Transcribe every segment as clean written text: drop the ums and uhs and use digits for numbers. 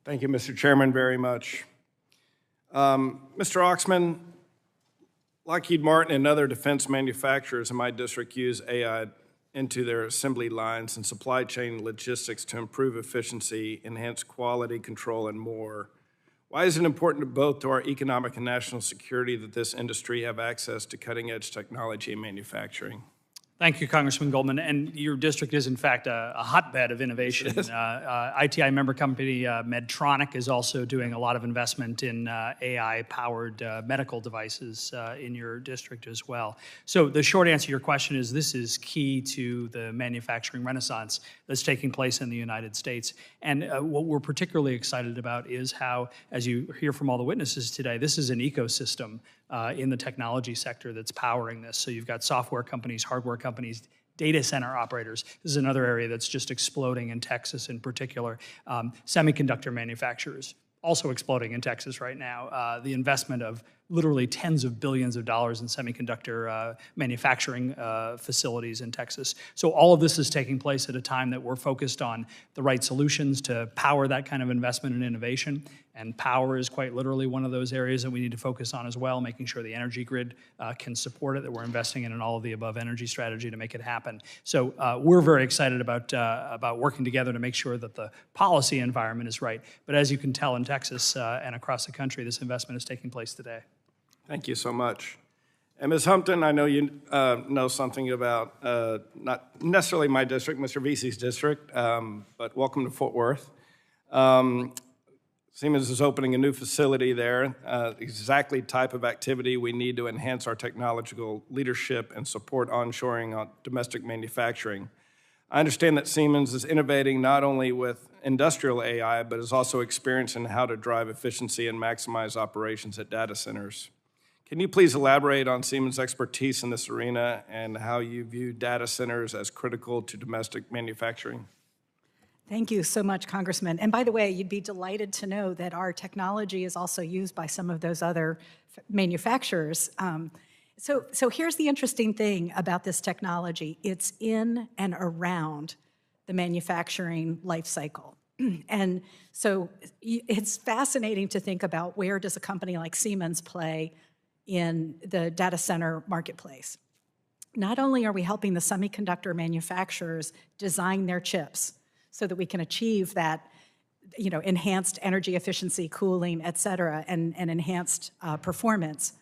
Thank you, Mr. Chairman, very much. Mr. Oxman, Lockheed Martin and other defense manufacturers in my district use AI into their assembly lines and supply chain logistics to improve efficiency, enhance quality control, and more. Why is it important both to our economic and national security that this industry have access to cutting-edge technology and manufacturing? Thank you, Congressman Goldman. And your district is, in fact, a hotbed of innovation. ITI member company Medtronic is also doing a lot of investment in AI-powered medical devices in your district as well. So the short answer to your question is this is key to the manufacturing renaissance that's taking place in the United States. And what we're particularly excited about is how, as you hear from all the witnesses today, this is an ecosystem in the technology sector that's powering this. So you've got software companies, hardware companies, data center operators. This is another area that's just exploding in Texas in particular. Semiconductor manufacturers, also exploding in Texas right now. The investment of literally tens of billions of dollars in semiconductor manufacturing facilities in Texas. So all of this is taking place at a time that we're focused on the right solutions to power that kind of investment and innovation. And power is quite literally one of those areas that we need to focus on as well, making sure the energy grid can support it, that we're investing in all of the above energy strategy to make it happen. So we're very excited about working together to make sure that the policy environment is right. But as you can tell in Texas and across the country, this investment is taking place today. Thank you so much. And Ms. Humpton, I know you know something about not necessarily my district, Mr. Vesey's district, but welcome to Fort Worth. Siemens is opening a new facility there, exactly type of activity we need to enhance our technological leadership and support onshoring on domestic manufacturing. I understand that Siemens is innovating not only with industrial AI, but is also experienced in how to drive efficiency and maximize operations at data centers. Can you please elaborate on Siemens' expertise in this arena and how you view data centers as critical to domestic manufacturing? Thank you so much, Congressman. And by the way, you'd be delighted to know that our technology is also used by some of those other manufacturers. So here's the interesting thing about this technology. It's in and around the manufacturing life cycle. And so it's fascinating to think about where does a company like Siemens play in the data center marketplace. Not only are we helping the semiconductor manufacturers design their chips so that we can achieve that, enhanced energy efficiency, cooling, et cetera, and enhanced performance,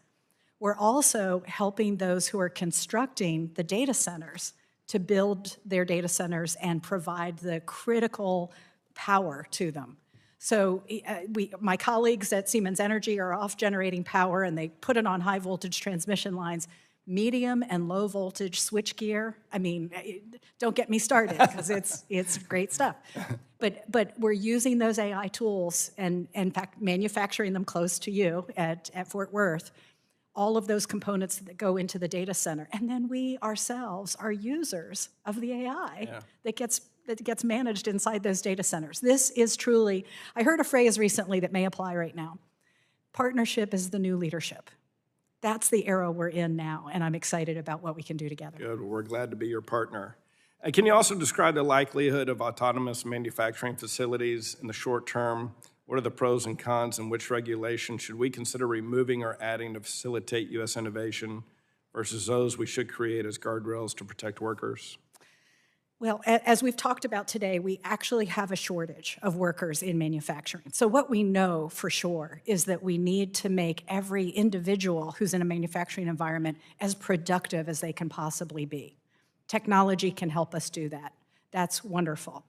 we're also helping those who are constructing the data centers to build their data centers and provide the critical power to them. So my colleagues at Siemens Energy are off generating power, and they put it on high voltage transmission lines, medium and low voltage switchgear. I mean, don't get me started because it's great stuff. But we're using those AI tools and in fact manufacturing them close to you at Fort Worth. All of those components that go into the data center, and then we ourselves are users of the AI that gets managed inside those data centers. This is truly, I heard a phrase recently that may apply right now. Partnership is the new leadership. That's the era we're in now, and I'm excited about what we can do together. Good, we're glad to be your partner. And can you also describe the likelihood of autonomous manufacturing facilities in the short term? What are the pros and cons, and which regulation should we consider removing or adding to facilitate U.S. innovation versus those we should create as guardrails to protect workers? Well, as we've talked about today, we actually have a shortage of workers in manufacturing. So what we know for sure is that we need to make every individual who's in a manufacturing environment as productive as they can possibly be. Technology can help us do that. That's wonderful.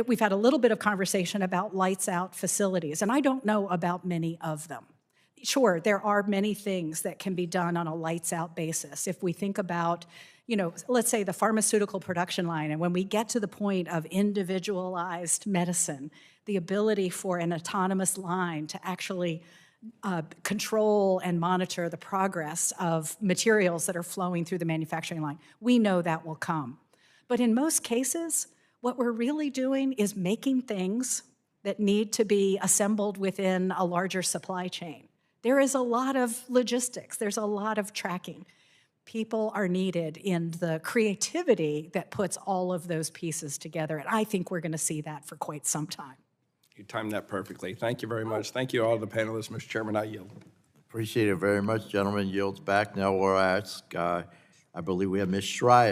We've had a little bit of conversation about lights out facilities, and I don't know about many of them. Sure, there are many things that can be done on a lights out basis. If we think about, let's say the pharmaceutical production line, and when we get to the point of individualized medicine, the ability for an autonomous line to actually control and monitor the progress of materials that are flowing through the manufacturing line, we know that will come. But in most cases, what we're really doing is making things that need to be assembled within a larger supply chain. There is a lot of logistics. There's a lot of tracking. People are needed in the creativity that puts all of those pieces together, and I think we're going to see that for quite some time. You timed that perfectly. Thank you very much. Thank you all the panelists. Mr. Chairman, I yield. Appreciate it very much. Gentleman yields back. Now we'll ask, I believe we have Ms. Schreier.